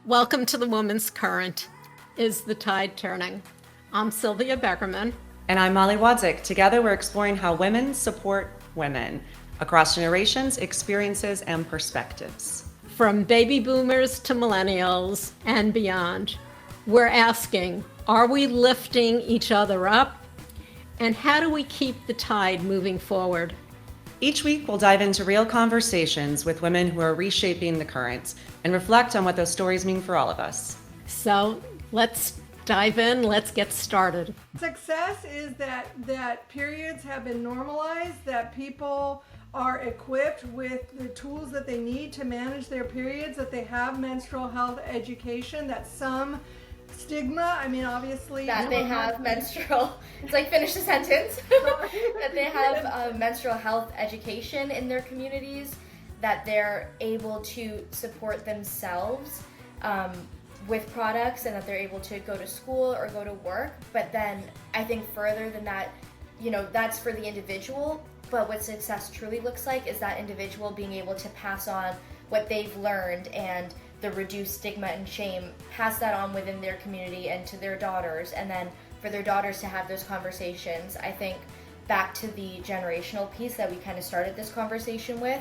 Welcome to the Woman's Current. Is the tide turning? I'm Sylvia Beckerman. And I'm Molly Wadzeck. Together we're exploring how women support women across generations, experiences, and perspectives. From baby boomers to millennials and beyond, we're asking, are we lifting each other up? And how do we keep the tide moving forward? Each week, we'll dive into real conversations with women who are reshaping the current and reflect on what those stories mean for all of us. So let's dive in. Let's get started. Success is that periods have been normalized, that people are equipped with the tools that they need to manage their periods, that they have menstrual health education, that some stigma, obviously that they have menstrual, it's like finish the sentence, that they have menstrual health education in their communities, that they're able to support themselves with products, and that they're able to go to school or go to work. But then I think further than that, that's for the individual, but what success truly looks like is that individual being able to pass on what they've learned and the reduced stigma and shame, pass that on within their community and to their daughters, and then for their daughters to have those conversations. I think back to the generational piece that we kind of started this conversation with,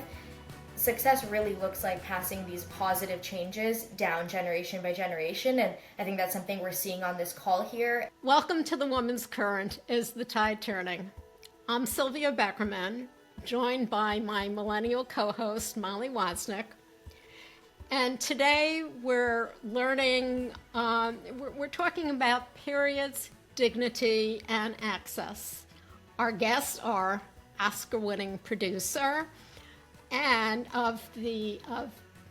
success really looks like passing these positive changes down generation by generation, and I think that's something we're seeing on this call here. Welcome to the Woman's Current. Is the tide turning? I'm Sylvia Beckerman, joined by my millennial co-host, Molly Wadzeck. And today we're learning, we're talking about periods, dignity, and access. Our guests are Oscar-winning producer and of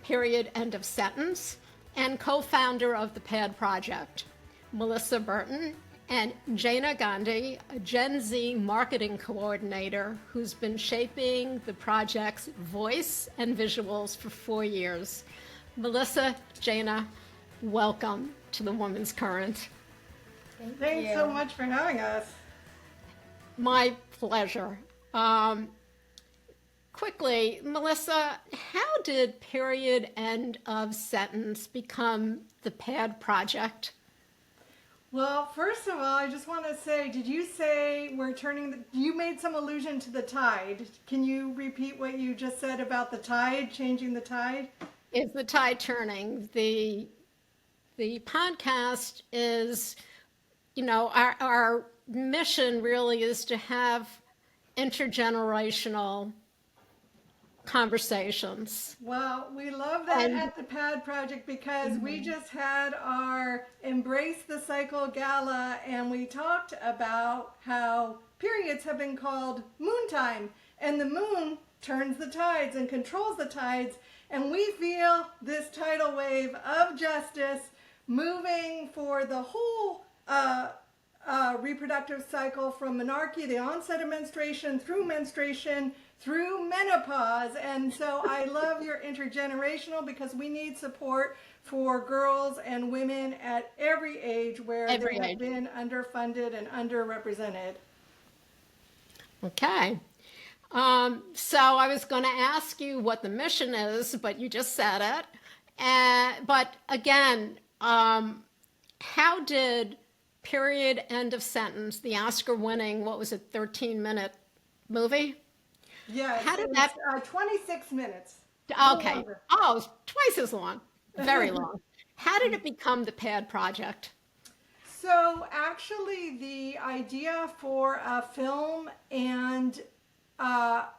Period End of Sentence and co-founder of the PAD Project, Melissa Berton, and Jayna Gandhi, a Gen Z marketing coordinator who's been shaping the project's voice and visuals for 4 years. Melissa, Jayna, welcome to the Woman's Current. Thanks so much for having us. My pleasure. Quickly, Melissa, how did Period End of Sentence become the PAD Project? Well, first of all, I just want to say, did you say you made some allusion to the tide. Can you repeat what you just said about the tide, changing the tide? Is the tide turning? The podcast is, our mission really is to have intergenerational conversations. Well, we love that at the PAD Project because we just had our Embrace the Cycle Gala, and we talked about how periods have been called moon time, and the moon turns the tides and controls the tides. And we feel this tidal wave of justice moving for the whole reproductive cycle, from menarche, the onset of menstruation, through menopause. And so I love your intergenerational, because we need support for girls and women at every age where they have been underfunded and underrepresented. Okay. So I was going to ask you what the mission is, but you just said it. But again, how did Period End of Sentence, the Oscar-winning, 13-minute movie? Yeah, how did that? 26 minutes. Okay. Oh, twice as long. Very long. How did it become the PAD Project? So actually, the idea for a film and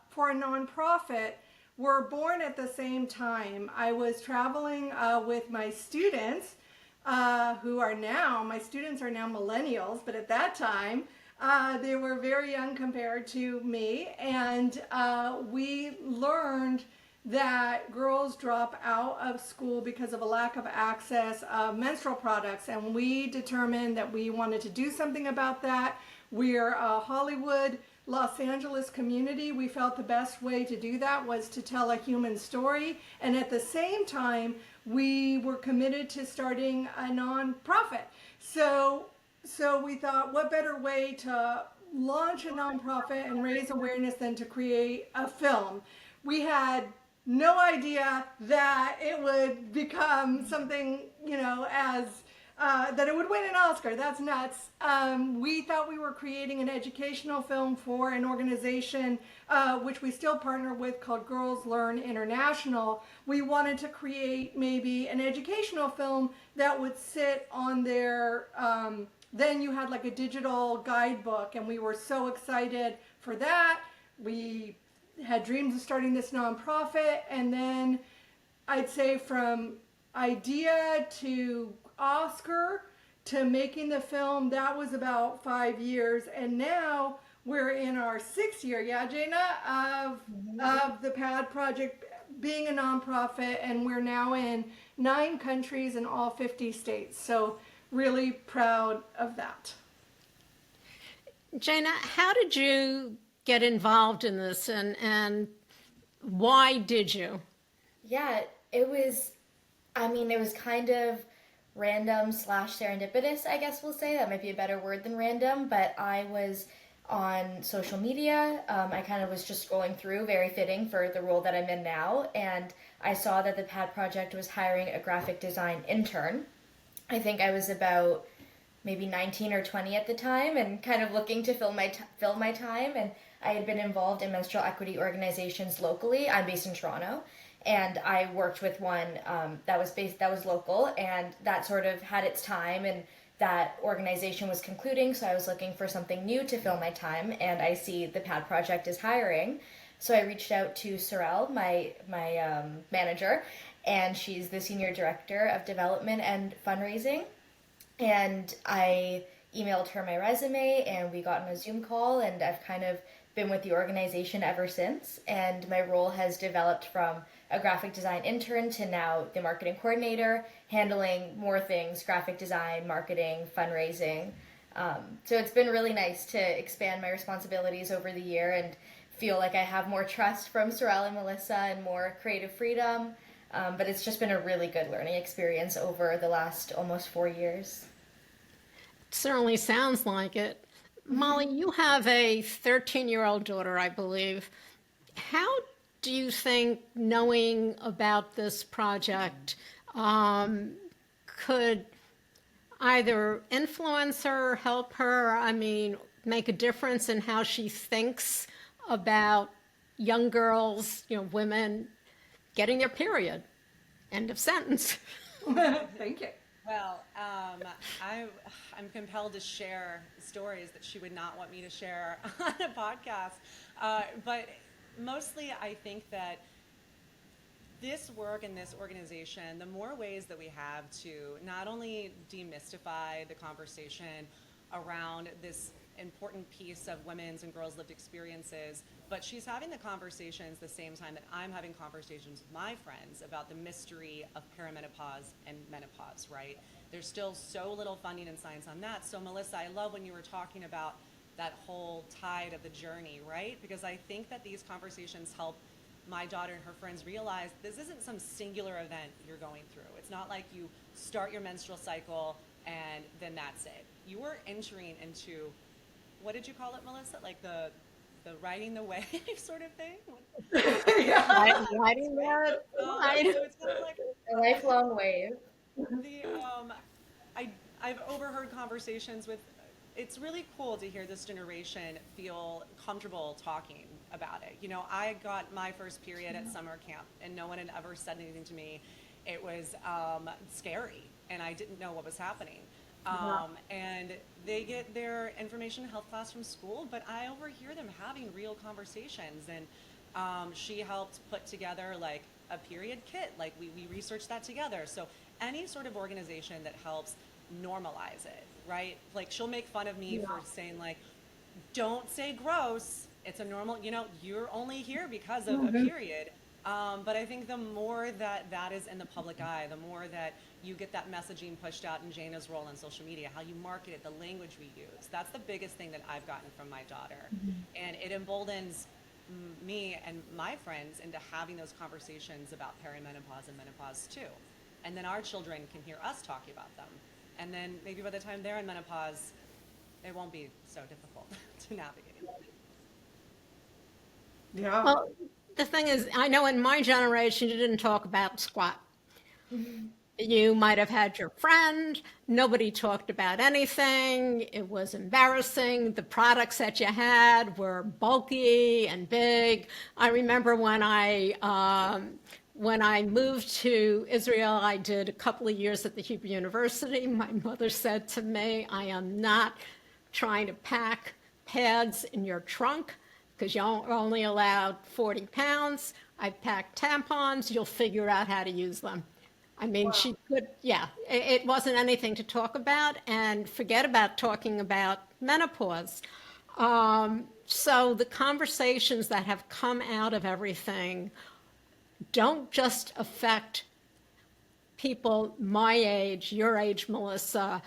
for a nonprofit were born at the same time. I was traveling with my students, my students are now millennials, but at that time, they were very young compared to me, and we learned that girls drop out of school because of a lack of access of menstrual products, and we determined that we wanted to do something about that. We're a Hollywood, Los Angeles community. We felt the best way to do that was to tell a human story, and at the same time, we were committed to starting a nonprofit. So we thought, what better way to launch a nonprofit and raise awareness than to create a film? We had no idea that it would become something, as that it would win an Oscar. That's nuts. We thought we were creating an educational film for an organization which we still partner with called Girls Learn International. We wanted to create maybe an educational film that would sit on their, then you had like a digital guidebook, and we were so excited for that. We had dreams of starting this nonprofit, and then I'd say from idea to Oscar to making the film, that was about 5 years, and now we're in our 6th year, yeah, Jayna, of the PAD project being a nonprofit, and we're now in 9 countries in all 50 states. So really proud of that. Jayna, how did you get involved in this, and why did you? Yeah, it was, it was kind of random / serendipitous, I guess we'll say. That might be a better word than random, but I was on social media. I kind of was just scrolling through, very fitting for the role that I'm in now, and I saw that the PAD Project was hiring a graphic design intern. I think I was about maybe 19 or 20 at the time, and kind of looking to fill my time, and I had been involved in menstrual equity organizations locally. I'm based in Toronto, and I worked with one that was local, and that sort of had its time, and that organization was concluding, so I was looking for something new to fill my time, and I see the PAD Project is hiring. So I reached out to Sorel, my manager, and she's the Senior Director of Development and Fundraising, and I emailed her my resume, and we got on a Zoom call, and I've kind of been with the organization ever since, and my role has developed from a graphic design intern to now the marketing coordinator, handling more things: graphic design, marketing, fundraising. So it's been really nice to expand my responsibilities over the year and feel like I have more trust from Sorel and Melissa and more creative freedom. But it's just been a really good learning experience over the last almost 4 years. It certainly sounds like it. Molly, you have a 13-year-old daughter, I believe. How do you think knowing about this project could either influence her, help her, make a difference in how she thinks about young girls, women getting their period? End of sentence. Thank you. Well, I'm compelled to share stories that she would not want me to share on a podcast. But mostly I think that this work and this organization, the more ways that we have to not only demystify the conversation around this important piece of women's and girls' lived experiences, but she's having the conversations the same time that I'm having conversations with my friends about the mystery of perimenopause and menopause, right? There's still so little funding and science on that. So Melissa, I love when you were talking about that whole tide of the journey, right? Because I think that these conversations help my daughter and her friends realize this isn't some singular event you're going through. It's not like you start your menstrual cycle and then that's it. You are entering into, what did you call it, Melissa? Like the riding the wave sort of thing? Riding that. So it's kind of like A lifelong wave. I've overheard conversations with, it's really cool to hear this generation feel comfortable talking about it. You know, I got my first period at summer camp and no one had ever said anything to me. It was scary and I didn't know what was happening. And they get their information health class from school, but I overhear them having real conversations. And she helped put together like a period kit, like we researched that together. So any sort of organization that helps normalize it, right? Like she'll make fun of me for saying like, don't say gross. It's a normal, you're only here because of a period. But I think the more that is in the public eye, the more that you get that messaging pushed out in Jayna's role on social media, how you market it, the language we use. That's the biggest thing that I've gotten from my daughter. And it emboldens me and my friends into having those conversations about perimenopause and menopause too. And then our children can hear us talking about them. And then maybe by the time they're in menopause, it won't be so difficult to navigate. Yeah. Well, the thing is, I know in my generation, you didn't talk about squat. You might have had your friend, nobody talked about anything, it was embarrassing. The products that you had were bulky and big. I remember when I moved to Israel, I did a couple of years at the Hebrew University. My mother said to me, I am not trying to pack pads in your trunk because you're only allowed 40 pounds. I packed tampons, you'll figure out how to use them. I mean, she could, yeah, it wasn't anything to talk about, and forget about talking about menopause. So the conversations that have come out of everything don't just affect people my age, your age, Melissa,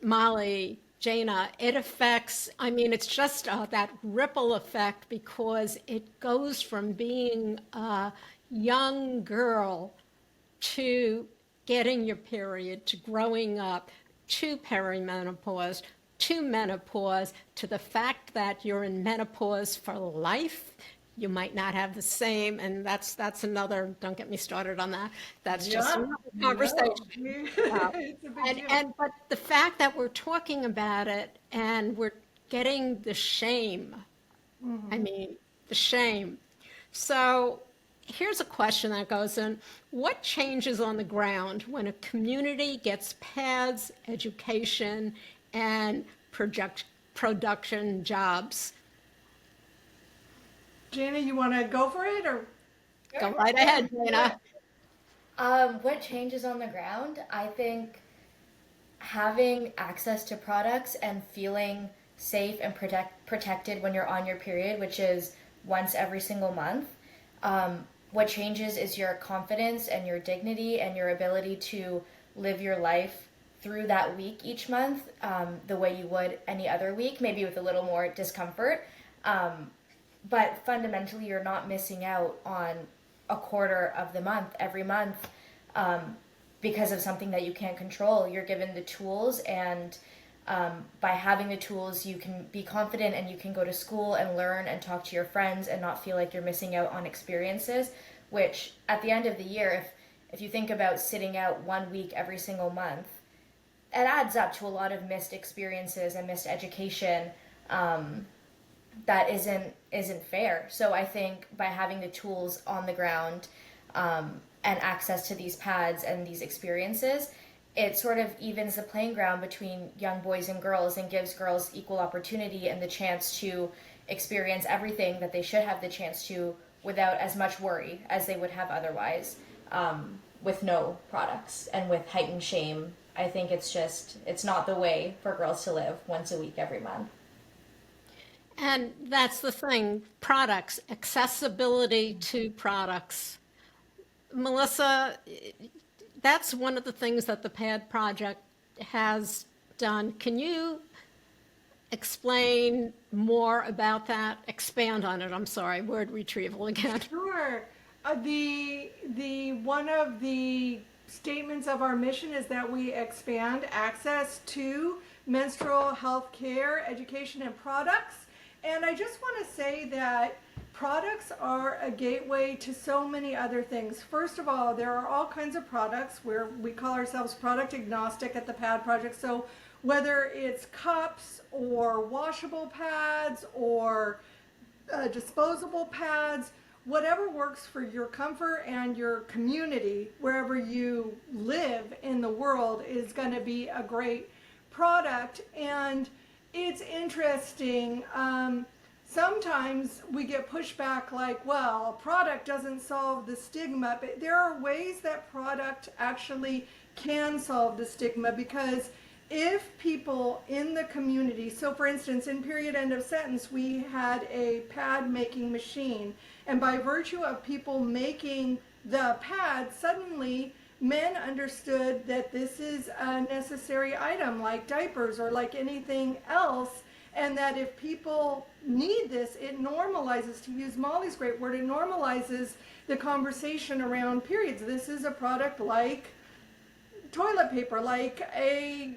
Molly, Jayna. It affects, I mean, it's just that ripple effect because it goes from being a young girl to getting your period, to growing up, to perimenopause, to menopause, to the fact that you're in menopause for life. You might not have the same, and that's another, don't get me started on that. That's just another conversation. It's a big deal. But the fact that we're talking about it and we're getting the shame, I mean, the shame. So here's a question that goes in. What changes on the ground when a community gets pads, education, and production jobs? Jayna, you want to go for it, or? Go right ahead, Jayna. What changes on the ground? I think having access to products and feeling safe and protected when you're on your period, which is once every single month. What changes is your confidence and your dignity and your ability to live your life through that week each month the way you would any other week, maybe with a little more discomfort. But fundamentally, you're not missing out on a quarter of the month, every month, because of something that you can't control. You're given the tools, and by having the tools, you can be confident and you can go to school and learn and talk to your friends and not feel like you're missing out on experiences, which at the end of the year, if you think about sitting out 1 week every single month, it adds up to a lot of missed experiences and missed education that isn't fair. So I think by having the tools on the ground and access to these pads and these experiences, it sort of evens the playing ground between young boys and girls and gives girls equal opportunity and the chance to experience everything that they should have the chance to without as much worry as they would have otherwise, with no products and with heightened shame. I think it's not the way for girls to live once a week every month. And that's the thing, products, accessibility to products. Melissa, that's one of the things that the PAD project has done. Can you explain more about that? Expand on it. I'm sorry, word retrieval again. Sure. The one of the statements of our mission is that we expand access to menstrual health care, education, and products. And I just want to say that products are a gateway to so many other things. First of all, there are all kinds of products where we call ourselves product agnostic at the PAD project. So whether it's cups or washable pads or disposable pads, whatever works for your comfort and your community, wherever you live in the world, is going to be a great product. And it's interesting. Sometimes we get pushback like, well, a product doesn't solve the stigma, but there are ways that product actually can solve the stigma, because if people in the community, so for instance, in period end of sentence, we had a pad making machine, and by virtue of people making the pad, suddenly men understood that this is a necessary item like diapers or like anything else, and that if people need this, it normalizes, to use Molly's great word, it normalizes the conversation around periods. This is a product like toilet paper, like a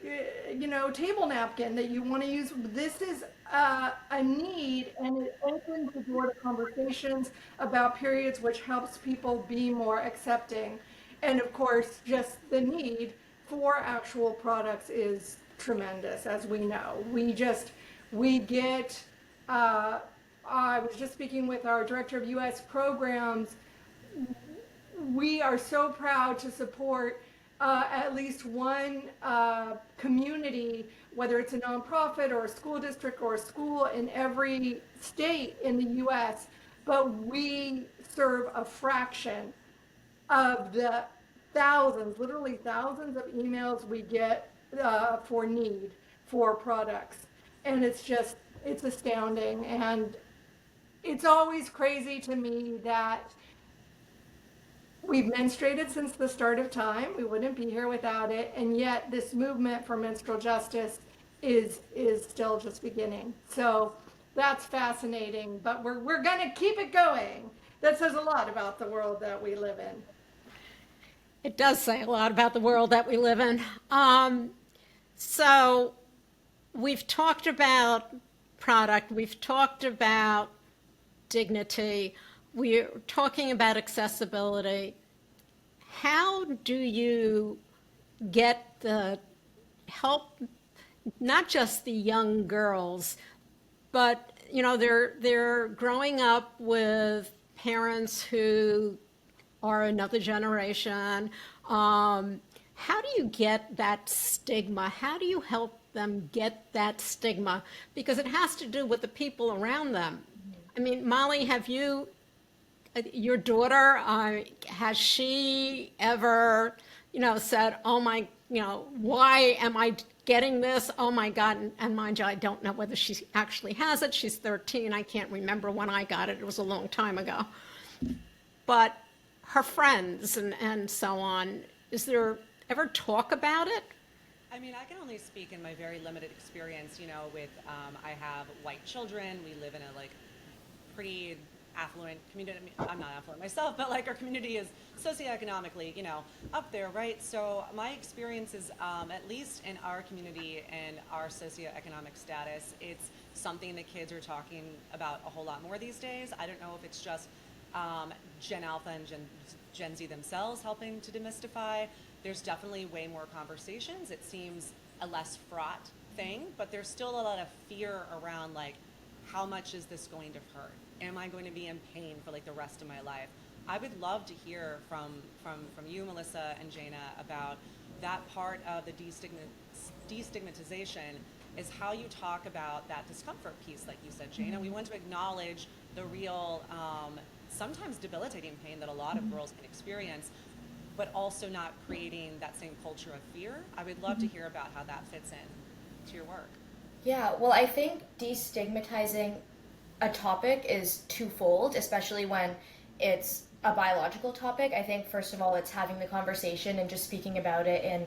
table napkin that you want to use. This is a need, and it opens the door to conversations about periods, which helps people be more accepting. And of course, just the need for actual products is tremendous, as we know. We get, I was just speaking with our director of US programs. We are so proud to support at least one community, whether it's a nonprofit or a school district or a school in every state in the US, but we serve a fraction of the thousands, literally thousands of emails we get for need for products. And it's astounding. And it's always crazy to me that we've menstruated since the start of time. We wouldn't be here without it. And yet this movement for menstrual justice is still just beginning. So that's fascinating, but we're going to keep it going. That says a lot about the world that we live in. It does say a lot about the world that we live in. So we've talked about product, we've talked about dignity, we're talking about accessibility. How do you get the help, not just the young girls, but they're growing up with parents who are another generation. How do you get that stigma? How do you help them get that stigma? Because it has to do with the people around them. I mean, Molly, have you, your daughter, has she ever, said, oh my, why am I getting this? Oh my God. And mind you, I don't know whether she actually has it. She's 13. I can't remember when I got it. It was a long time ago. But her friends and so on, is there ever talk about it? I mean, I can only speak in my very limited experience, with, I have white children. We live in a pretty affluent community. I mean, I'm not affluent myself, but our community is socioeconomically, up there, right? So my experience is, at least in our community and our socioeconomic status, it's something that kids are talking about a whole lot more these days. I don't know if it's just Gen Alpha and Gen Z themselves helping to demystify. There's definitely way more conversations. It seems a less fraught thing, but there's still a lot of fear around how much is this going to hurt? Am I going to be in pain for the rest of my life? I would love to hear from you, Melissa and Jayna, about that part of the destigmatization is how you talk about that discomfort piece, like you said, Jayna. We want to acknowledge the real, sometimes debilitating pain that a lot of girls can experience, but also not creating that same culture of fear. I would love to hear about how that fits in to your work. Yeah, well, I think destigmatizing a topic is twofold, especially when it's a biological topic. I think, first of all, it's having the conversation and just speaking about it in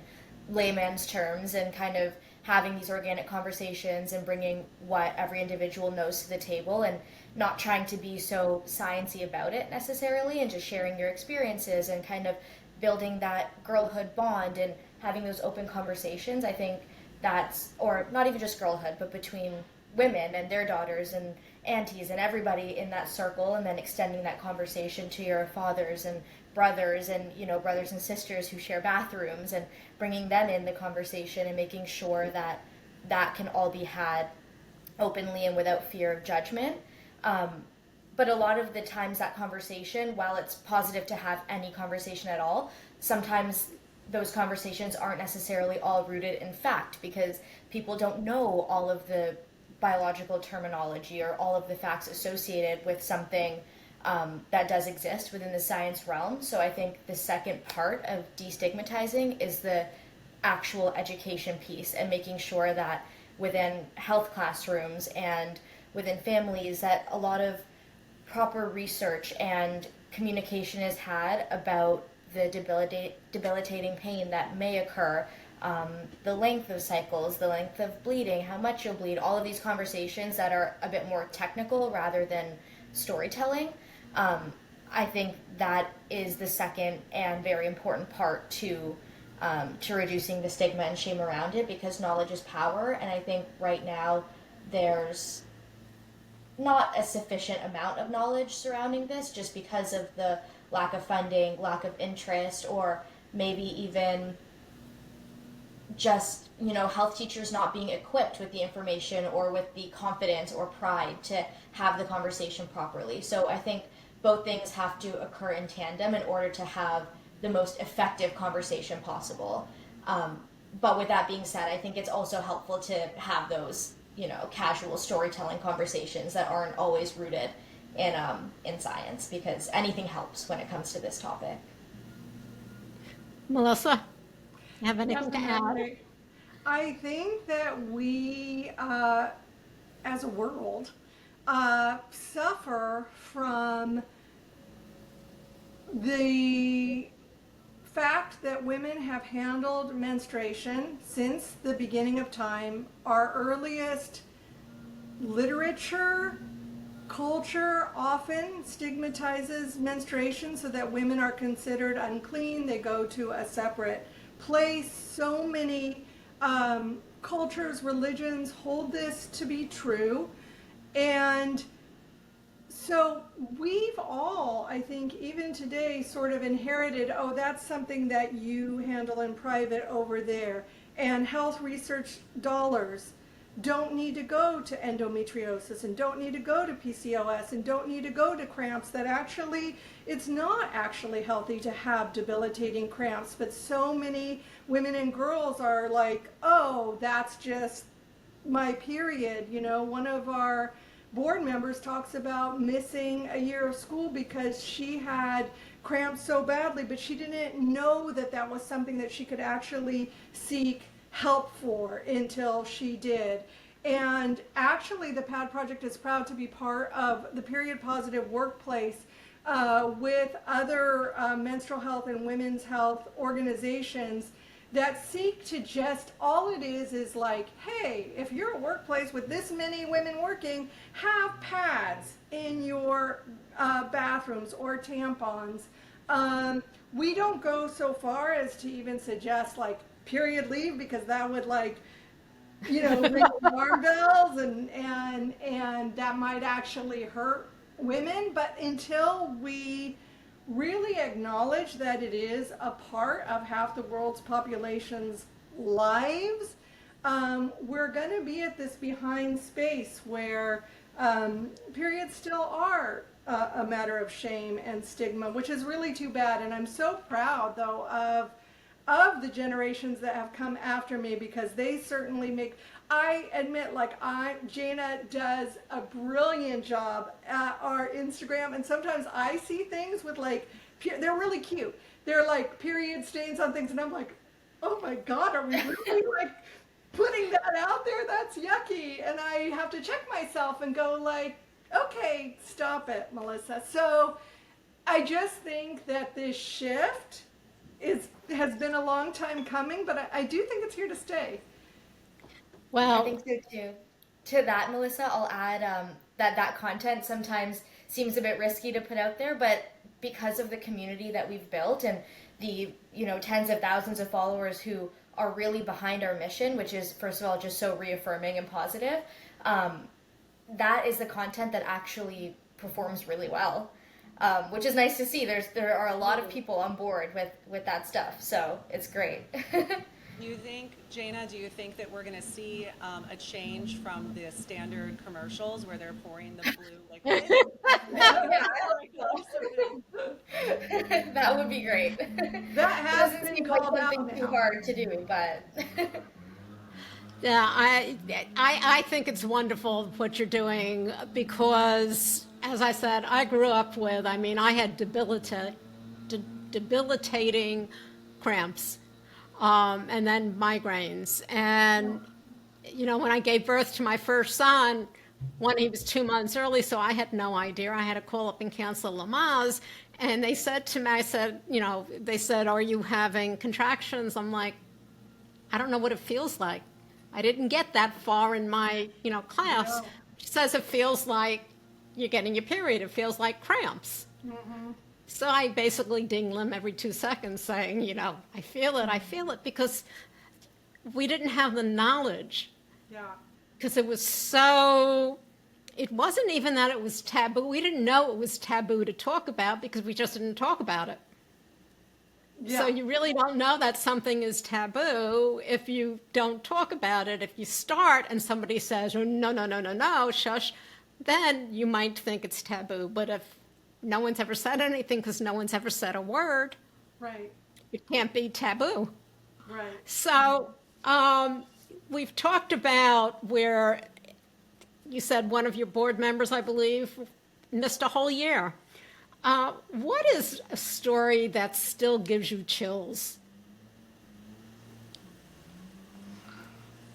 layman's terms and kind of having these organic conversations and bringing what every individual knows to the table and not trying to be so sciencey about it necessarily, and just sharing your experiences and kind of building that girlhood bond and having those open conversations. I think that's, or not even just girlhood, but between women and their daughters and aunties and everybody in that circle, and then extending that conversation to your fathers and brothers and brothers and sisters who share bathrooms, and bringing them in the conversation and making sure that that can all be had openly and without fear of judgment. But a lot of the times that conversation, while it's positive to have any conversation at all, sometimes those conversations aren't necessarily all rooted in fact, because people don't know all of the biological terminology or all of the facts associated with something that does exist within the science realm. So I think the second part of destigmatizing is the actual education piece, and making sure that within health classrooms and within families that a lot of proper research and communication is had about the debilitating pain that may occur, the length of cycles, the length of bleeding, how much you'll bleed, all of these conversations that are a bit more technical rather than storytelling. I think that is the second and very important part to reducing the stigma and shame around it, because knowledge is power. And I think right now there's not a sufficient amount of knowledge surrounding this just because of the lack of funding, lack of interest, or maybe even just, health teachers not being equipped with the information or with the confidence or pride to have the conversation properly. So I think both things have to occur in tandem in order to have the most effective conversation possible. But with that being said, I think it's also helpful to have those, casual storytelling conversations that aren't always rooted in science, because anything helps when it comes to this topic. Melissa, you have anything to add? Definitely. I think that we, as a world, suffer from the fact that women have handled menstruation since the beginning of time. Our earliest literature, culture often stigmatizes menstruation so that women are considered unclean. They go to a separate place. So many cultures, religions hold this to be true. And so we've all, I think, even today, sort of inherited, oh, that's something that you handle in private over there. And health research dollars don't need to go to endometriosis and don't need to go to PCOS and don't need to go to cramps, that actually, it's not actually healthy to have debilitating cramps. But so many women and girls are like, oh, that's just my period. One of our board members talks about missing a year of school because she had cramps so badly, but she didn't know that that was something that she could actually seek help for until she did. And actually, the PAD Project is proud to be part of the Period Positive Workplace with other menstrual health and women's health organizations that seek to just, all it is like, hey, if you're a workplace with this many women working, have pads in your bathrooms or tampons. We don't go so far as to even suggest like period leave, because that would ring alarm bells and that might actually hurt women. But until we really acknowledge that it is a part of half the world's population's lives, we're going to be at this behind space where periods still are a matter of shame and stigma, which is really too bad. And I'm so proud, though, of the generations that have come after me, because they certainly make, I admit, Jayna does a brilliant job at our Instagram, and sometimes I see things with they're really cute. They're like period stains on things, and I'm like, oh my God, are we really putting that out there? That's yucky. And I have to check myself and go okay, stop it, Melissa. So I just think that this shift has been a long time coming, but I do think it's here to stay. Well, I think so too. To that, Melissa, I'll add that content sometimes seems a bit risky to put out there, but because of the community that we've built and the tens of thousands of followers who are really behind our mission, which is, first of all, just so reaffirming and positive, that is the content that actually performs really well, which is nice to see. There are a lot of people on board with that stuff, so it's great. Do you think that we're going to see a change from the standard commercials where they're pouring the blue liquid? That would be great. That has Doesn't been seem like called out something too now. hard to do, but yeah, I think it's wonderful what you're doing, because, as I said, I grew up with, I had debilitating cramps, and then migraines. And, when I gave birth to my first son, he was 2 months early, so I had no idea. I had to call up and cancel Lamaze. And they said to me, they said, are you having contractions? I'm like, I don't know what it feels like. I didn't get that far in my, class. No. She says it feels like you're getting your period. It feels like cramps. Mm-hmm. So I basically ding them every 2 seconds saying, I feel it, because we didn't have the knowledge. Yeah. because it wasn't even that it was taboo. We didn't know it was taboo to talk about because we just didn't talk about it. So you really don't know that something is taboo if you don't talk about it. If you start and somebody says, oh, no, no, no, no, no, shush, then you might think it's taboo. But if no one's ever said anything because no one's ever said a word, Right. it can't be taboo. Right. So we've talked about where you said one of your board members, I believe, missed a whole year. What is a story that still gives you chills?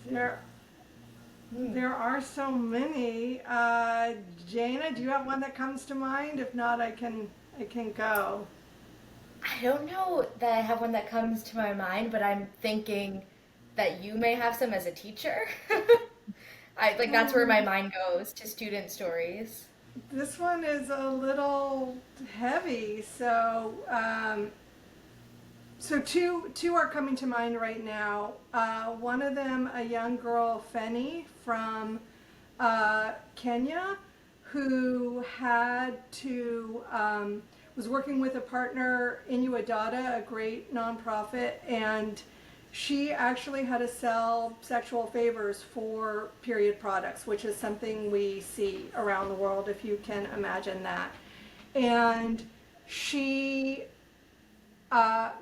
There are so many. Jayna, do you have one that comes to mind? If not, I can go. I don't know that I have one that comes to my mind, but I'm thinking that you may have some as a teacher. That's where my mind goes, to student stories. This one is a little heavy, so two are coming to mind right now. One of them, a young girl, Feni, from Kenya, who was working with a partner, Inuadata, a great nonprofit, and she actually had to sell sexual favors for period products, which is something we see around the world, if you can imagine that. And she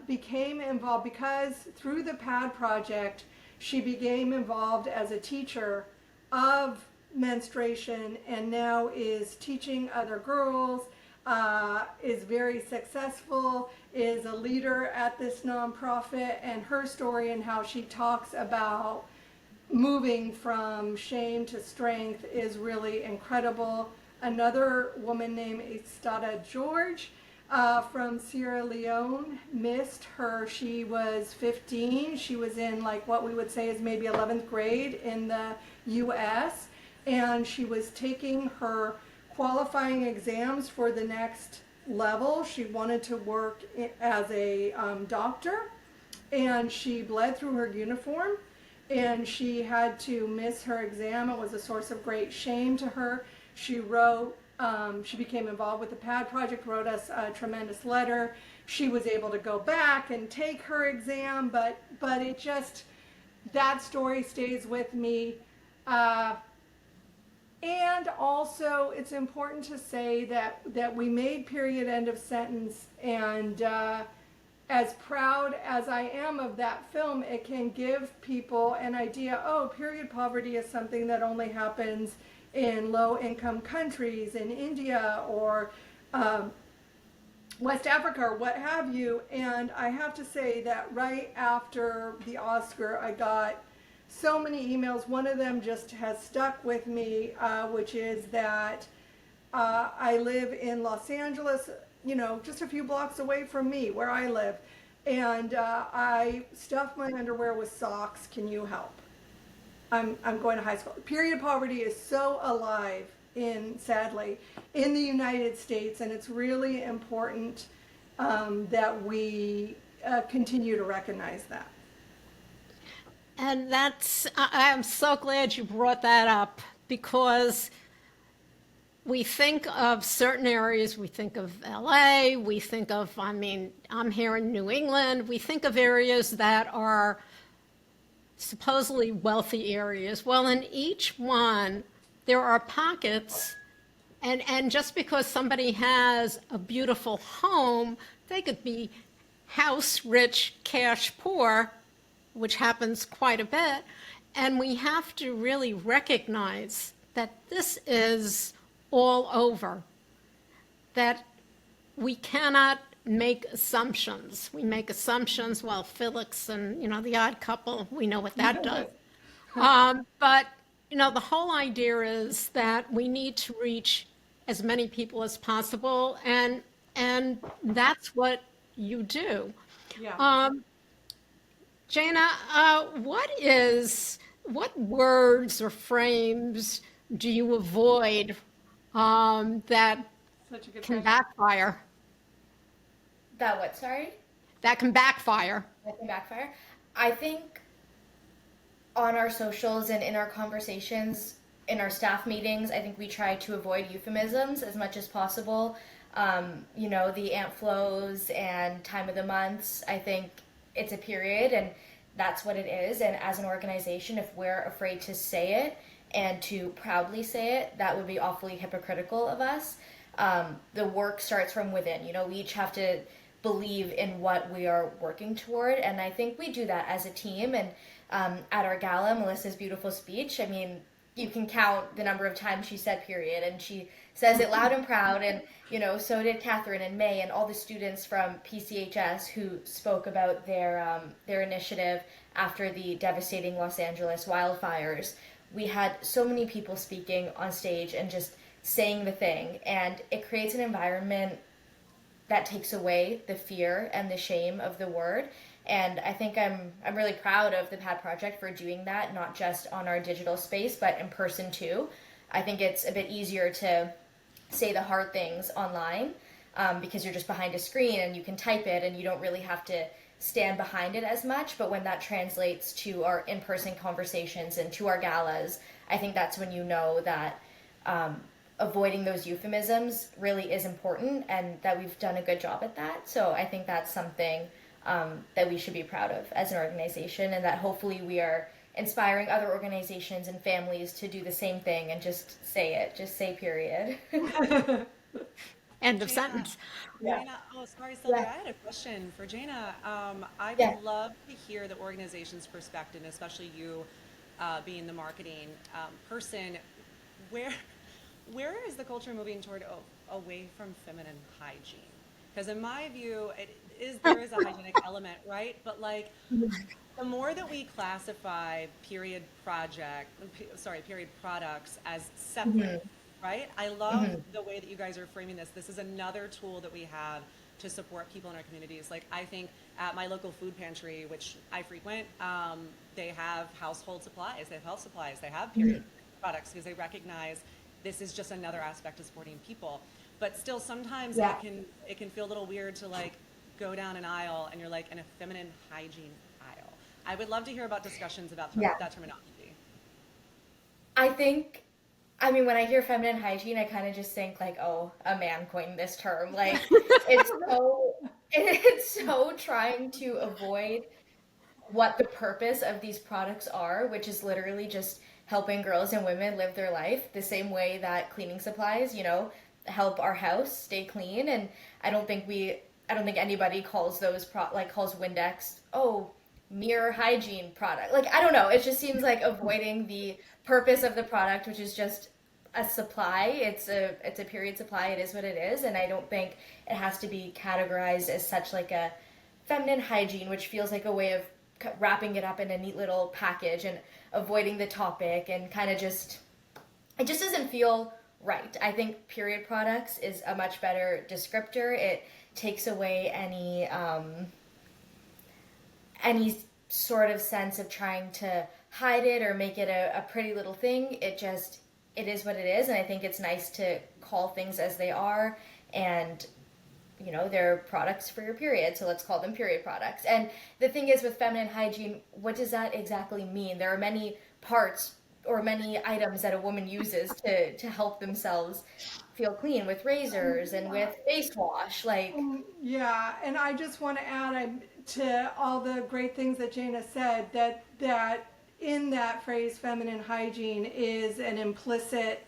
became involved because through the PAD project, she became involved as a teacher of menstruation and now is teaching other girls, is very successful, is a leader at this nonprofit, and her story and how she talks about moving from shame to strength is really incredible. Another woman named Estada George from Sierra Leone missed her. She was 15. She was in what we would say is maybe 11th grade in the US, and she was taking her qualifying exams for the next level. She wanted to work as a doctor, and she bled through her uniform, and she had to miss her exam. It was a source of great shame to her. She became involved with the PAD project, wrote us a tremendous letter. She was able to go back and take her exam, but it just, that story stays with me. And also, it's important to say that we made period end of sentence, and as proud as I am of that film, it can give people an idea, oh, period poverty is something that only happens in low-income countries, in India or West Africa or what have you. And I have to say that right after the Oscar, I got so many emails. One of them just has stuck with me, which is that I live in Los Angeles, just a few blocks away from me, where I live, and I stuff my underwear with socks. Can you help? I'm going to high school. Period poverty is so alive sadly, in the United States, and it's really important that we continue to recognize that. And I'm so glad you brought that up, because we think of certain areas, we think of LA, we think of, I'm here in New England, we think of areas that are supposedly wealthy areas. Well, in each one, there are pockets, and just because somebody has a beautiful home, they could be house rich, cash poor, which happens quite a bit. And we have to really recognize that this is all over, that we cannot make assumptions. We make assumptions, well, Felix and, The Odd Couple, we know what that does. But, the whole idea is that we need to reach as many people as possible, and that's what you do. Yeah. Jayna, what words or frames do you avoid that Such a good can question. backfire? That what, sorry? That can backfire. That can backfire. I think on our socials and in our conversations, in our staff meetings, I think we try to avoid euphemisms as much as possible. The ant flows and time of the months, I think it's a period and that's what it is. And as an organization, if we're afraid to say it and to proudly say it, that would be awfully hypocritical of us. The work starts from within. We each have to believe in what we are working toward, and I think we do that as a team. And at our gala, Melissa's beautiful speech, I mean, you can count the number of times she said period, and she says it loud and proud, and so did Catherine and May and all the students from PCHS who spoke about their initiative after the devastating Los Angeles wildfires. We had so many people speaking on stage and just saying the thing, and it creates an environment that takes away the fear and the shame of the word. And I think I'm really proud of the PAD Project for doing that, not just on our digital space, but in person too. I think it's a bit easier to say the hard things online because you're just behind a screen and you can type it and you don't really have to stand behind it as much. But when that translates to our in-person conversations and to our galas, I think that's when you know that avoiding those euphemisms really is important and that we've done a good job at that. So I think that's something that we should be proud of as an organization, and that hopefully we are inspiring other organizations and families to do the same thing and just say period. End of Jayna, sentence. Yeah. Jayna, oh, sorry, Sylvia, Yeah. I had a question for Jayna. I would Yeah. love to hear the organization's perspective, especially you being the marketing person. Where is the culture moving toward away from feminine hygiene? Because in my view, there is a hygienic element, right? But like, the more that we classify period products as separate, right? I love the way that you guys are framing this. This is another tool that we have to support people in our communities. Like, I think at my local food pantry, which I frequent, they have household supplies, they have health supplies, they have period products, because they recognize this is just another aspect of supporting people. But still, sometimes it can feel a little weird to like go down an aisle and you're like in a feminine hygiene aisle. I would love to hear about discussions about that terminology. I mean, when I hear feminine hygiene, I kind of just think like, oh, a man coined this term. Like, it's so trying to avoid what the purpose of these products are, which is literally just helping girls and women live their life the same way that cleaning supplies, help our house stay clean. And I don't think anybody calls calls Windex, oh, mere hygiene product. Like, I don't know. It just seems like avoiding the purpose of the product, which is just a supply. It's a period supply. It is what it is. And I don't think it has to be categorized as such like a feminine hygiene, which feels like a way of wrapping it up in a neat little package and avoiding the topic, and kind of it just doesn't feel right. I think period products is a much better descriptor. It takes away any sort of sense of trying to hide it or make it a pretty little thing. It is what it is, and I think it's nice to call things as they are. And they're products for your period, so let's call them period products. And the thing is, with feminine hygiene, what does that exactly mean? There are many parts or many items that a woman uses to help themselves feel clean, with razors and with face wash. Yeah, and I just want to add to all the great things that Jayna said, that in that phrase feminine hygiene is an implicit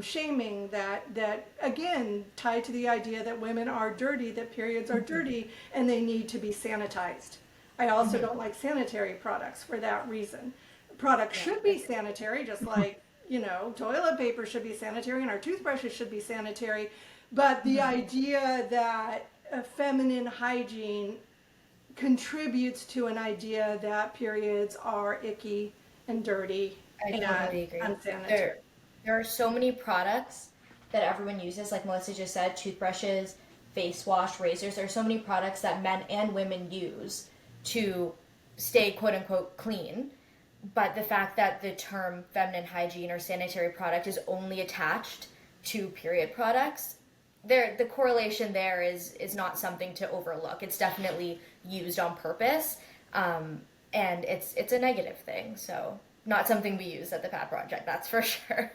shaming that again tied to the idea that women are dirty, that periods are dirty, and they need to be sanitized. I also don't like sanitary products for that reason. Products should be sanitary, just like toilet paper should be sanitary and our toothbrushes should be sanitary. But the idea that feminine hygiene contributes to an idea that periods are icky and dirty and unsanitary. There are so many products that everyone uses, like Melissa just said, toothbrushes, face wash, razors. There are so many products that men and women use to stay quote unquote clean. But the fact that the term feminine hygiene or sanitary product is only attached to period products, the correlation there is not something to overlook. It's definitely used on purpose. and it's a negative thing. So not something we use at the Pat Project, that's for sure.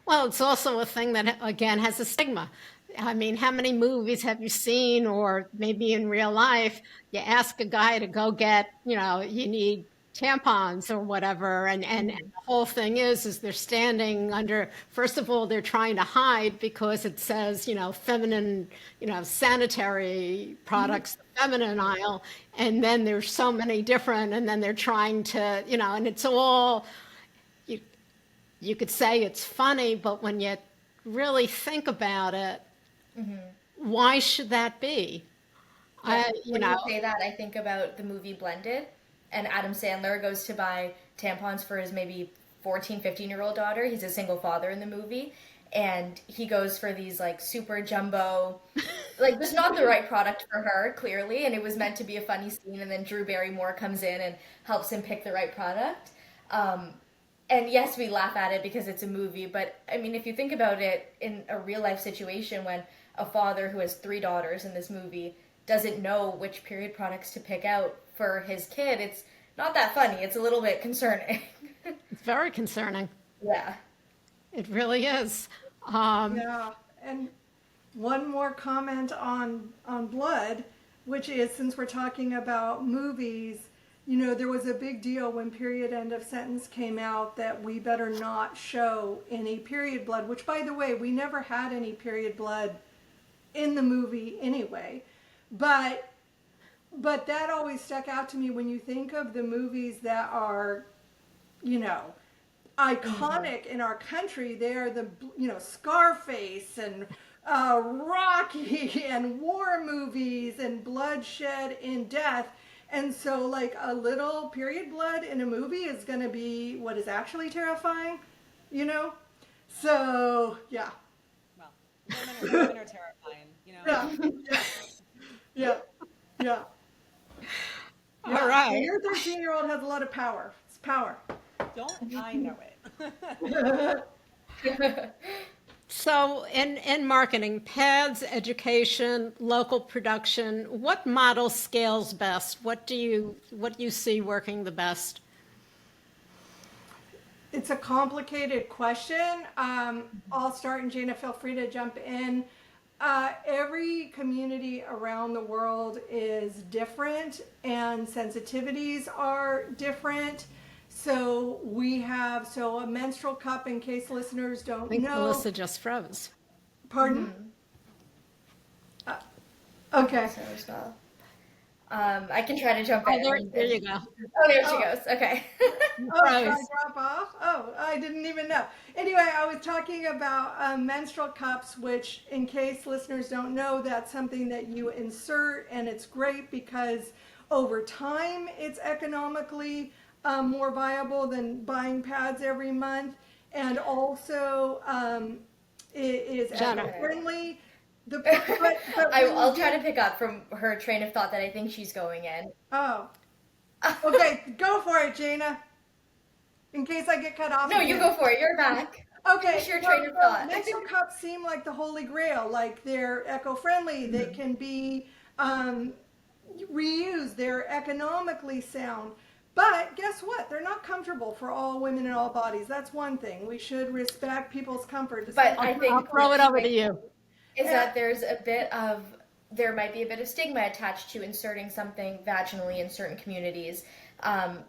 Well, it's also a thing that, again, has a stigma. I mean, how many movies have you seen, or maybe in real life, you ask a guy to go get, you need tampons or whatever, and the whole thing is they're standing under, first of all, they're trying to hide because it says, feminine, sanitary products, the feminine aisle, and then there's so many different, and then they're trying to, and it's all, you could say it's funny, but when you really think about it, why should that be? Yeah. When you say that, I think about the movie Blended, and Adam Sandler goes to buy tampons for his maybe 14, 15-year-old daughter. He's a single father in the movie, and he goes for these like super jumbo, like there's not the right product for her, clearly, and it was meant to be a funny scene, and then Drew Barrymore comes in and helps him pick the right product. And yes, we laugh at it because it's a movie, but I mean, if you think about it in a real life situation, when a father who has 3 daughters in this movie doesn't know which period products to pick out for his kid, it's not that funny. It's a little bit concerning. It's very concerning. Yeah. It really is. Yeah, and one more comment on blood, which is, since we're talking about movies, there was a big deal when period end of sentence came out that we better not show any period blood, which, by the way, we never had any period blood in the movie anyway. But that always stuck out to me when you think of the movies that are, iconic in our country. They're the, Scarface and Rocky and war movies and bloodshed and death. And so, like, a little period blood in a movie is going to be what is actually terrifying, So, yeah. Well, women are terrifying, Yeah. All right. And your 13-year-old has a lot of power. It's power. Don't I know it? So in marketing, pads, education, local production, what model scales best? What do you see working the best? It's a complicated question. I'll start, and Jayna, feel free to jump in. Every community around the world is different, and sensitivities are different. So we have a menstrual cup, in case listeners don't I think know. Melissa just froze. Pardon? Okay. So as well. I can try to jump in. There you go. Oh, there she goes. Okay. Oh, did I drop off? Oh, I didn't even know. Anyway, I was talking about menstrual cups, which, in case listeners don't know, that's something that you insert, and it's great because over time it's economically more viable than buying pads every month, and also it is eco-friendly. I'll try to pick up from her train of thought that I think she's going in. Oh. Okay, go for it, Jayna. In case I get cut off. No, you go for it. You're back. Okay. Finish your train of thought. Menstrual cups seem like the holy grail. Like, they're eco-friendly. They can be reused. They're economically sound. But guess what? They're not comfortable for all women in all bodies. That's one thing. We should respect people's comfort. But I think I'll throw it over to you. Is that there might be a bit of stigma attached to inserting something vaginally in certain communities.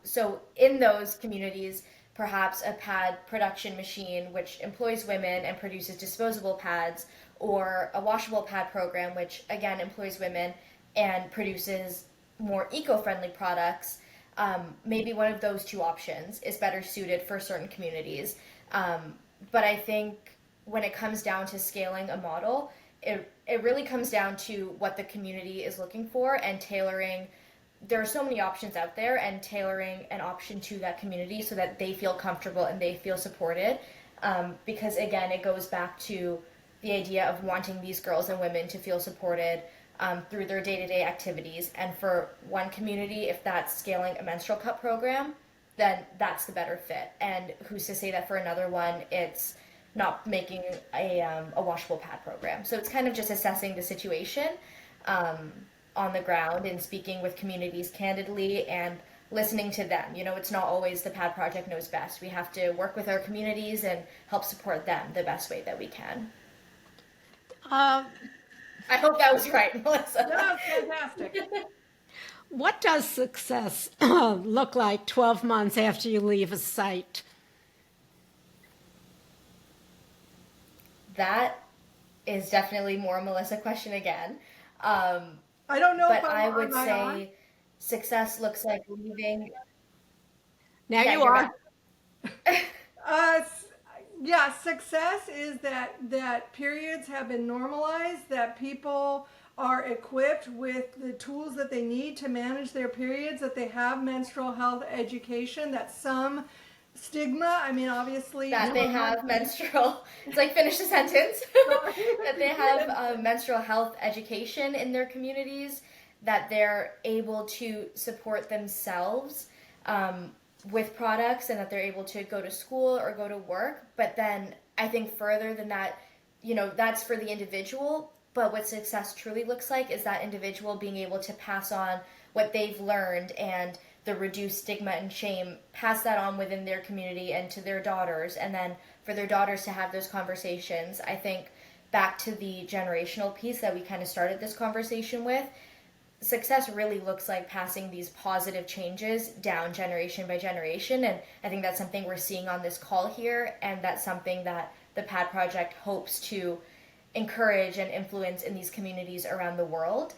So in those communities, perhaps a pad production machine which employs women and produces disposable pads, or a washable pad program which again employs women and produces more eco-friendly products. Maybe one of those two options is better suited for certain communities. But I think when it comes down to scaling a model, it really comes down to what the community is looking for and tailoring. There are so many options out there, and tailoring an option to that community so that they feel comfortable and they feel supported. Because again, it goes back to the idea of wanting these girls and women to feel supported through their day-to-day activities. And for one community, if that's scaling a menstrual cup program, then that's the better fit. And who's to say that for another one, it's not making a washable pad program. So it's kind of just assessing the situation on the ground and speaking with communities candidly and listening to them. You know, it's not always the PAD Project knows best. We have to work with our communities and help support them the best way that we can. Uh, I hope that was right, Melissa. That was fantastic. what does success look like 12 months after you leave a site? That is definitely more a Melissa question again. I don't know But if I I'm would on. say success looks like leaving. Now Yeah, you you're are. back. Yeah, success is that periods have been normalized, that people are equipped with the tools that they need to manage their periods, that they have menstrual health education, that some stigma, I mean, obviously. That they have menstrual, it's like finish the sentence, that they have menstrual health education in their communities, that they're able to support themselves with products, and that they're able to go to school or go to work. But then I think further than that, you know, that's for the individual, but what success truly looks like is that individual being able to pass on what they've learned and the reduced stigma and shame, pass that on within their community and to their daughters, and then for their daughters to have those conversations. I think back to the generational piece that we kind of started this conversation with, success really looks like passing these positive changes down generation by generation, and I think that's something we're seeing on this call here, and that's something that the PAD Project hopes to encourage and influence in these communities around the world.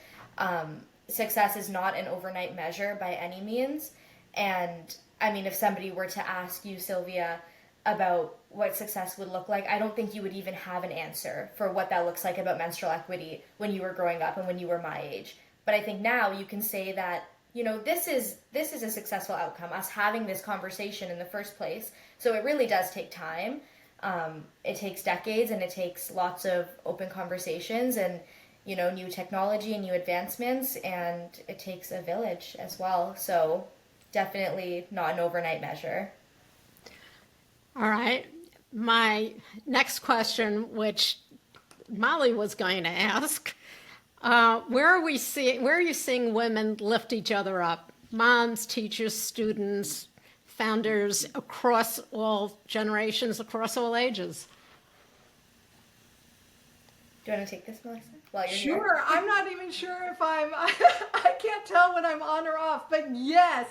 Success is not an overnight measure by any means. And I mean, if somebody were to ask you, Sylvia, about what success would look like, I don't think you would even have an answer for what that looks like about menstrual equity when you were growing up and when you were my age. But I think now you can say that, you know, this is a successful outcome, us having this conversation in the first place. So it really does take time. It takes decades, and it takes lots of open conversations and, you know, new technology and new advancements, and it takes a village as well. So definitely not an overnight measure. All right. My next question, which Molly was going to ask, where are you seeing women lift each other up? Moms, teachers, students, founders across all generations, across all ages. Do you want to take this, Melissa? While you're Sure, here? I'm not even sure if I can't tell when I'm on or off, but yes.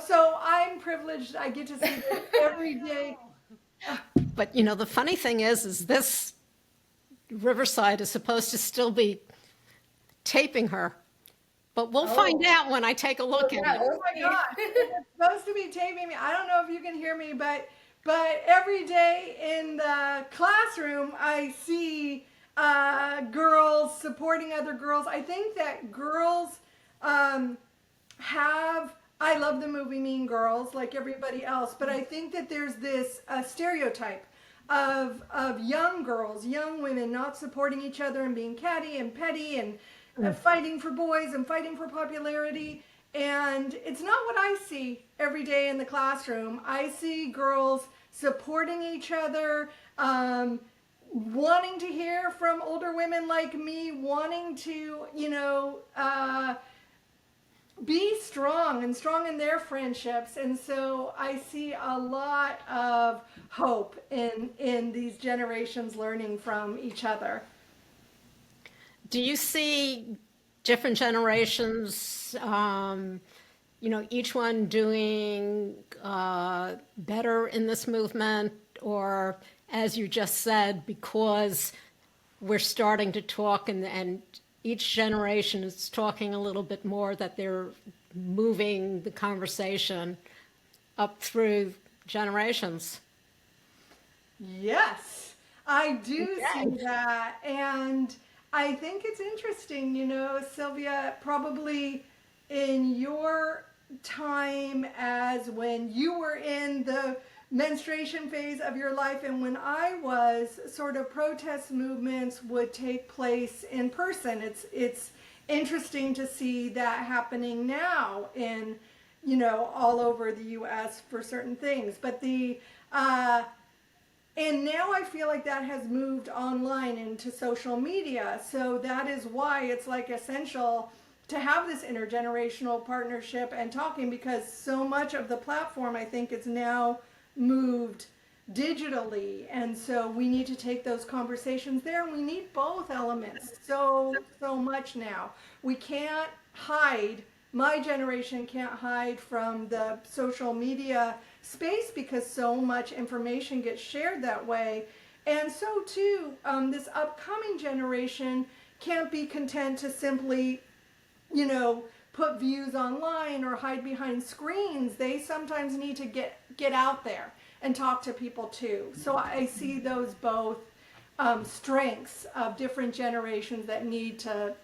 So I'm privileged. I get to see this every day. But you know, the funny thing is this Riverside is supposed to still be taping her. But we'll find out when I take a look at it. Oh my God, it's supposed to be taping me. I don't know if you can hear me, but every day in the classroom, I see girls supporting other girls. I think that girls have. I love the movie Mean Girls, like everybody else, but I think that there's this stereotype of young girls, young women not supporting each other and being catty and petty and fighting for boys and fighting for popularity. And it's not what I see every day in the classroom. I see girls supporting each other, wanting to hear from older women like me, wanting to, you know, be strong and strong in their friendships. And so I see a lot of hope in these generations learning from each other. Do you see different generations, you know, each one doing better in this movement, or as you just said, because we're starting to talk and each generation is talking a little bit more, that they're moving the conversation up through generations? Yes, I do see that. And I think it's interesting, you know, Sylvia, probably in your time as when you were in the menstruation phase of your life and when I was, sort of protest movements would take place in person. It's interesting to see that happening now in, you know, all over the US for certain things. But and now I feel like that has moved online into social media. So that is why it's like essential to have this intergenerational partnership and talking, because so much of the platform, I think, is now moved digitally, and so we need to take those conversations there, and we need both elements so much now. We can't hide, my generation can't hide from the social media space, because so much information gets shared that way. And so too, this upcoming generation can't be content to simply, put views online or hide behind screens. They sometimes need to get out there and talk to people too. So I see those both strengths of different generations that need to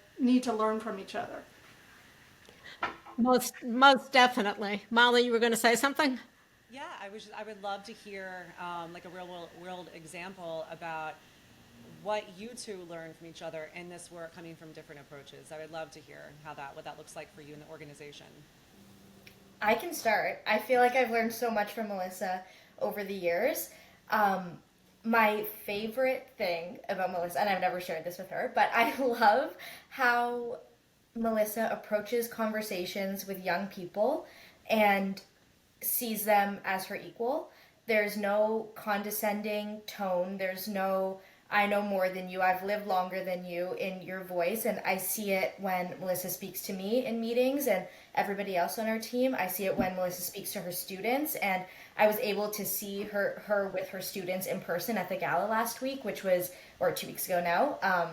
learn from each other. Most definitely. Molly, you were going to say something? Yeah, I would love to hear like a real world example about what you two learn from each other in this work, coming from different approaches. I would love to hear what that looks like for you in the organization. I can start. I feel like I've learned so much from Melissa over the years. My favorite thing about Melissa, and I've never shared this with her, but I love how Melissa approaches conversations with young people and sees them as her equal. There's no condescending tone. There's no, I know more than you, I've lived longer than you in your voice. And I see it when Melissa speaks to me in meetings and everybody else on our team. I see it when Melissa speaks to her students. And I was able to see her with her students in person at the gala last week, or 2 weeks ago now,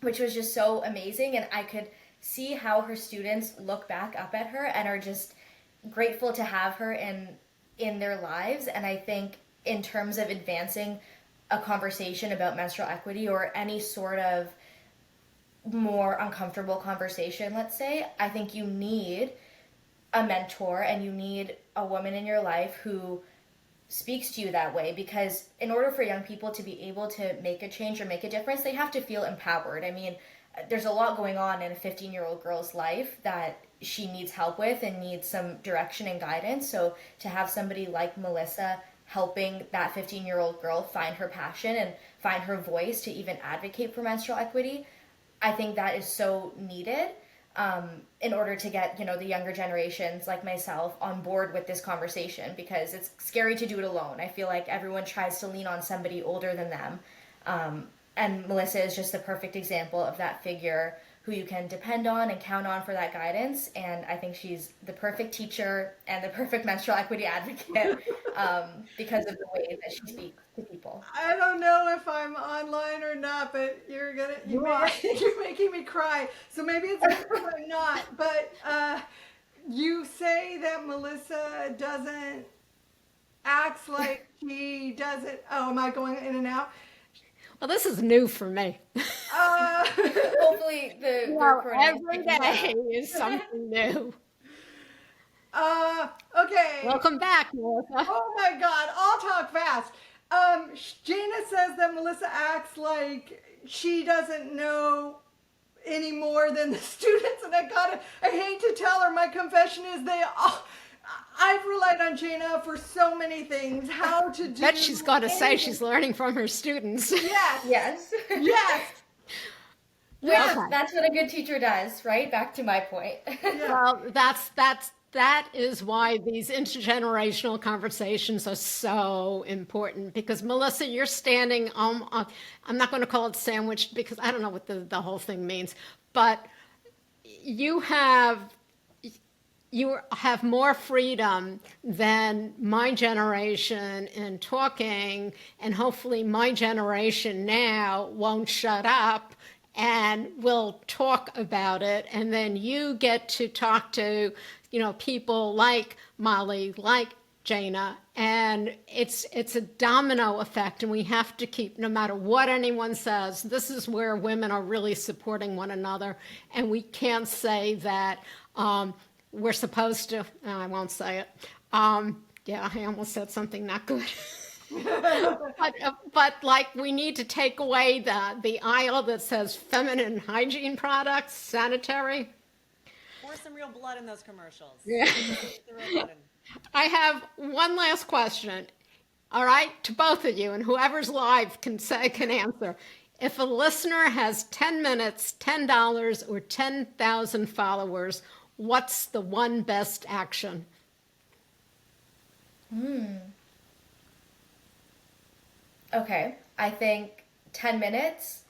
which was just so amazing. And I could see how her students look back up at her and are just grateful to have her in their lives. And I think in terms of advancing a conversation about menstrual equity or any sort of more uncomfortable conversation, let's say, I think you need a mentor and you need a woman in your life who speaks to you that way, because in order for young people to be able to make a change or make a difference, they have to feel empowered. I mean, there's a lot going on in a 15-year-old girl's life that she needs help with and needs some direction and guidance. So to have somebody like Melissa helping that 15-year-old girl find her passion and find her voice to even advocate for menstrual equity, I think that is so needed in order to get, the younger generations like myself on board with this conversation, because it's scary to do it alone. I feel like everyone tries to lean on somebody older than them. And Melissa is just the perfect example of that figure who you can depend on and count on for that guidance. And I think she's the perfect teacher and the perfect menstrual equity advocate because of the way that she speaks to people. I don't know if I'm online or not, but you're making me cry. So maybe it's good if I'm not. But you say that Melissa doesn't act like she doesn't. Oh, am I going in and out? Well, this is new for me. Hopefully the every day is something new. Okay. Welcome back, Melissa. Oh my God, I'll talk fast. Jayna says that Melissa acts like she doesn't know any more than the students, and I hate to tell her, my confession is I've relied on Jayna for so many things. How to do. Bet she's got to say she's learning from her students. Yes. Yes. Yes. Yes. That's what a good teacher does, right? Back to my point. Yeah. Well, that is why these intergenerational conversations are so important, because Melissa, you're standing I'm not going to call it sandwiched because I don't know what the whole thing means, but you have more freedom than my generation in talking, and hopefully my generation now won't shut up and will talk about it. And then you get to talk to, people like Molly, like Jayna, and it's a domino effect, and we have to keep, no matter what anyone says, this is where women are really supporting one another, and we can't say that we're supposed to, I won't say it. Yeah, I almost said something not good. but like, we need to take away the aisle that says feminine hygiene products, sanitary. Pour some real blood in those commercials. Yeah. The real blood in. I have one last question. All right, to both of you, and whoever's live can answer. If a listener has 10 minutes, $10, or 10,000 followers, what's the one best action? Okay, I think 10 minutes,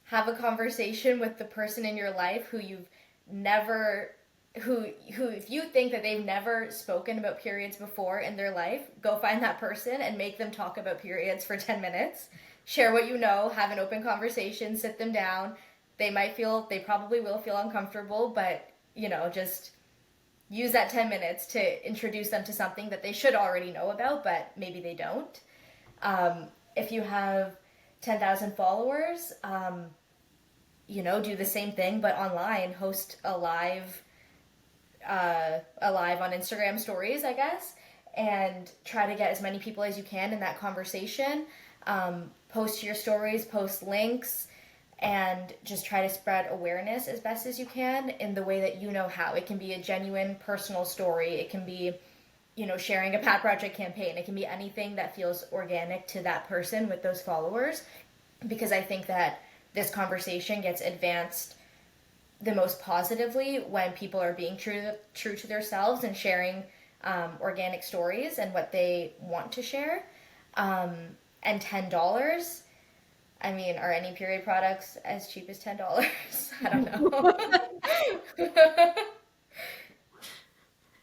have a conversation with the person in your life who you've never, who if you think that they've never spoken about periods before in their life, go find that person and make them talk about periods for 10 minutes. Share what you know, have an open conversation, sit them down. They probably will feel uncomfortable, but, just use that 10 minutes to introduce them to something that they should already know about, but maybe they don't. If you have 10,000 followers, do the same thing, but online. Host a live on Instagram stories, I guess, and try to get as many people as you can in that conversation. Post your stories, post links, and just try to spread awareness as best as you can in the way that you know how. It can be a genuine personal story. It can be, sharing a Pad Project campaign. It can be anything that feels organic to that person with those followers, because I think that this conversation gets advanced the most positively when people are being true to themselves and sharing organic stories and what they want to share. And $10, I mean, are any period products as cheap as $10? I don't know.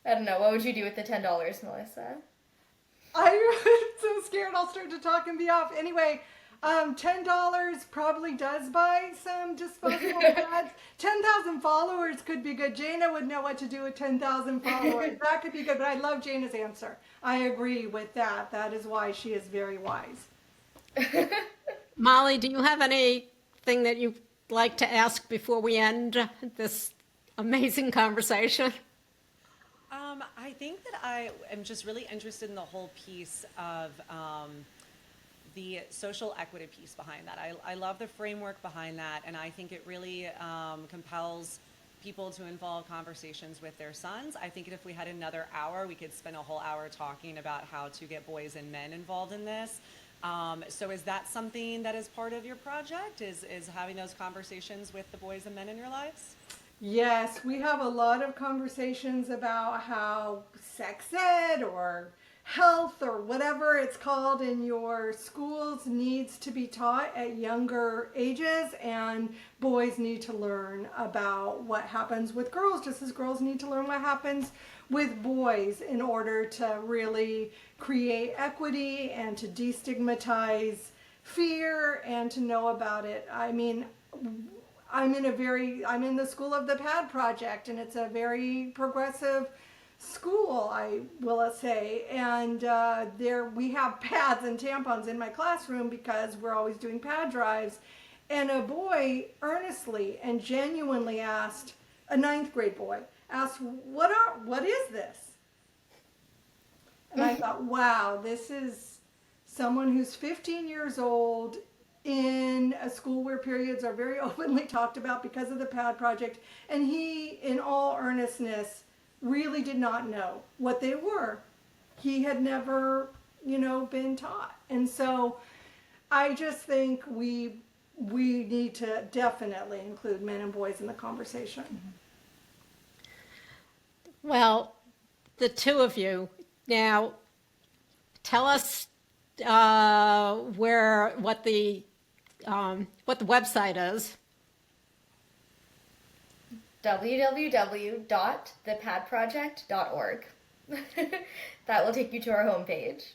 I don't know. What would you do with the $10, Melissa? I'm so scared I'll start to talk and be off. Anyway, $10 probably does buy some disposable pads. 10,000 followers could be good. Jayna would know what to do with 10,000 followers. That could be good, but I love Jayna's answer. I agree with that. That is why she is very wise. Molly, do you have anything that you'd like to ask before we end this amazing conversation? I think that I am just really interested in the whole piece of the social equity piece behind that. I love the framework behind that, and I think it really compels people to involve conversations with their sons. I think if we had another hour, we could spend a whole hour talking about how to get boys and men involved in this. So is that something that is part of your project, is having those conversations with the boys and men in your lives? Yes, we have a lot of conversations about how sex ed or health or whatever it's called in your schools needs to be taught at younger ages, and boys need to learn about what happens with girls just as girls need to learn what happens with boys in order to really create equity and to destigmatize fear and to know about it. I mean, I'm in the school of the Pad Project, and it's a very progressive school, I will say, and there we have pads and tampons in my classroom because we're always doing pad drives. And a boy earnestly and genuinely asked, a 9th grade boy asked, what is this? And I thought, wow, this is someone who's 15 years old in a school where periods are very openly talked about because of the Pad Project, and he, in all earnestness, really did not know what they were. He had never, been taught. And so I just think we need to definitely include men and boys in the conversation. Well, the two of you, now tell us what the website is. www.thepadproject.org. That will take you to our homepage.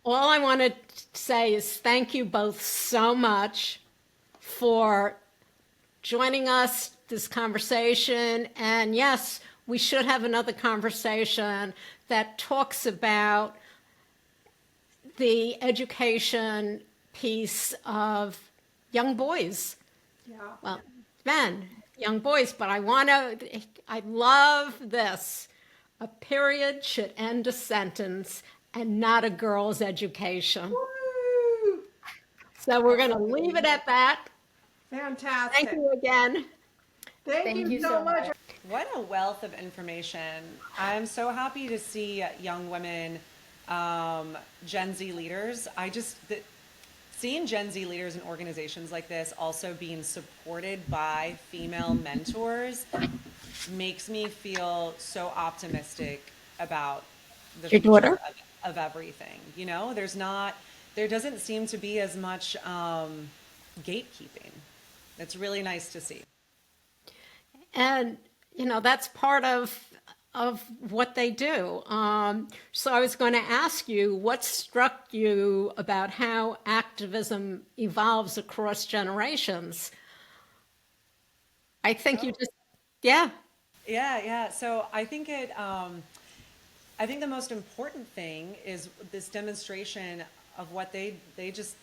All I want to say is thank you both so much for joining us, this conversation. And yes, we should have another conversation that talks about the education piece of young boys. Yeah. Well, men, young boys, but I love this. A period should end a sentence and not a girl's education. Woo! So we're going to leave it at that. Fantastic. Thank you again. Thank you so much. What a wealth of information. I'm so happy to see young women, Gen Z leaders. seeing Gen Z leaders in organizations like this also being supported by female mentors makes me feel so optimistic about the Your future daughter? of everything. You know, there doesn't seem to be as much gatekeeping. It's really nice to see. And, that's part of what they do. So I was going to ask you, what struck you about how activism evolves across generations? I think you just, yeah. Yeah. So I think I think the most important thing is this demonstration of what they just,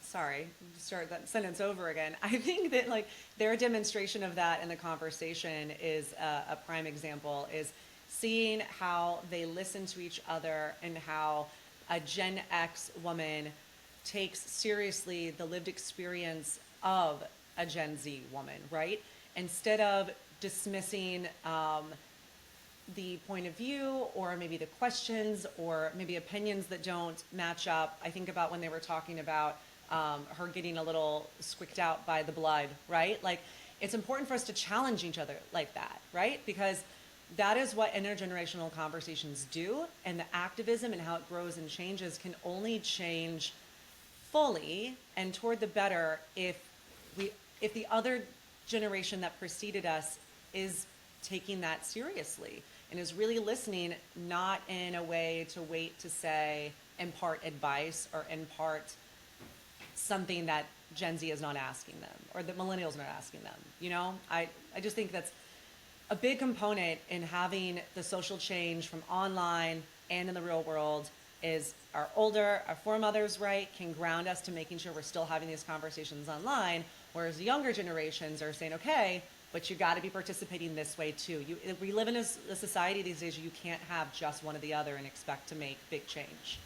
sorry, start that sentence over again. I think that like their demonstration of that in the conversation is a prime example, is seeing how they listen to each other and how a Gen X woman takes seriously the lived experience of a Gen Z woman, right? Instead of dismissing the point of view or maybe the questions or maybe opinions that don't match up. I think about when they were talking about her getting a little squicked out by the blood, right? Like, it's important for us to challenge each other like that, right? Because that is what intergenerational conversations do, and the activism and how it grows and changes can only change fully and toward the better if the other generation that preceded us is taking that seriously and is really listening, not in a way to wait to say, impart advice or impart something that Gen Z is not asking them or that millennials are not asking them. You know, I just think that's a big component in having the social change from online and in the real world is our foremothers, right, can ground us to making sure we're still having these conversations online, whereas the younger generations are saying, okay, but you got to be participating this way too. We live in a society these days, you can't have just one or the other and expect to make big change.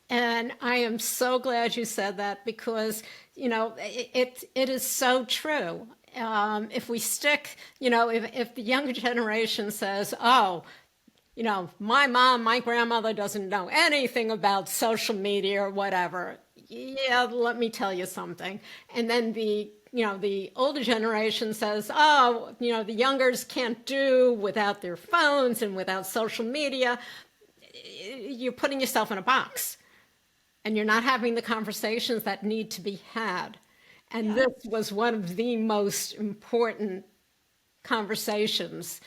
And I am so glad you said that because, it is so true. If we stick, if the younger generation says, oh, my mom, my grandmother doesn't know anything about social media or whatever. Yeah, let me tell you something. And then the older generation says, oh, the youngers can't do without their phones and without social media. You're putting yourself in a box and you're not having the conversations that need to be had. And this was one of the most important conversations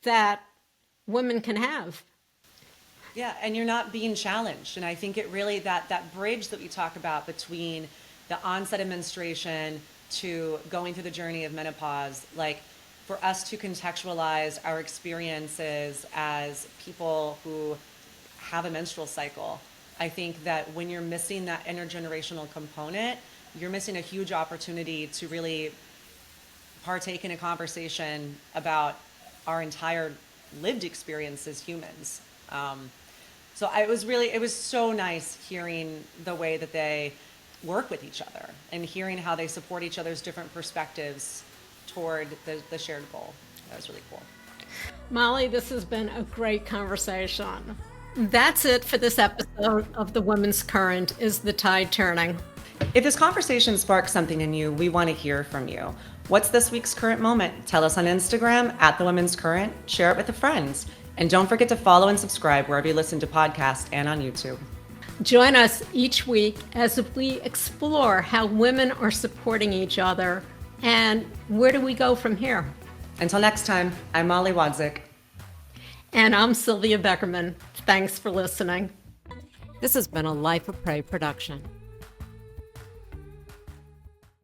that women can have. Yeah, and you're not being challenged. And I think it really, that bridge that we talk about between the onset of menstruation to going through the journey of menopause, like for us to contextualize our experiences as people who have a menstrual cycle, I think that when you're missing that intergenerational component, you're missing a huge opportunity to really partake in a conversation about our entire lived experience as humans. So it was so nice hearing the way that they work with each other and hearing how they support each other's different perspectives toward the shared goal. That was really cool. Molly, this has been a great conversation. That's it for this episode of The Women's Current, Is the Tide Turning? If this conversation sparks something in you, we want to hear from you. What's this week's current moment? Tell us on Instagram @The Women's Current. Share it with a friend. And don't forget to follow and subscribe wherever you listen to podcasts and on YouTube. Join us each week as we explore how women are supporting each other and where do we go from here. Until next time, I'm Molly Wadzeck. And I'm Sylvia Beckerman. Thanks for listening. This has been a Life of Prey production.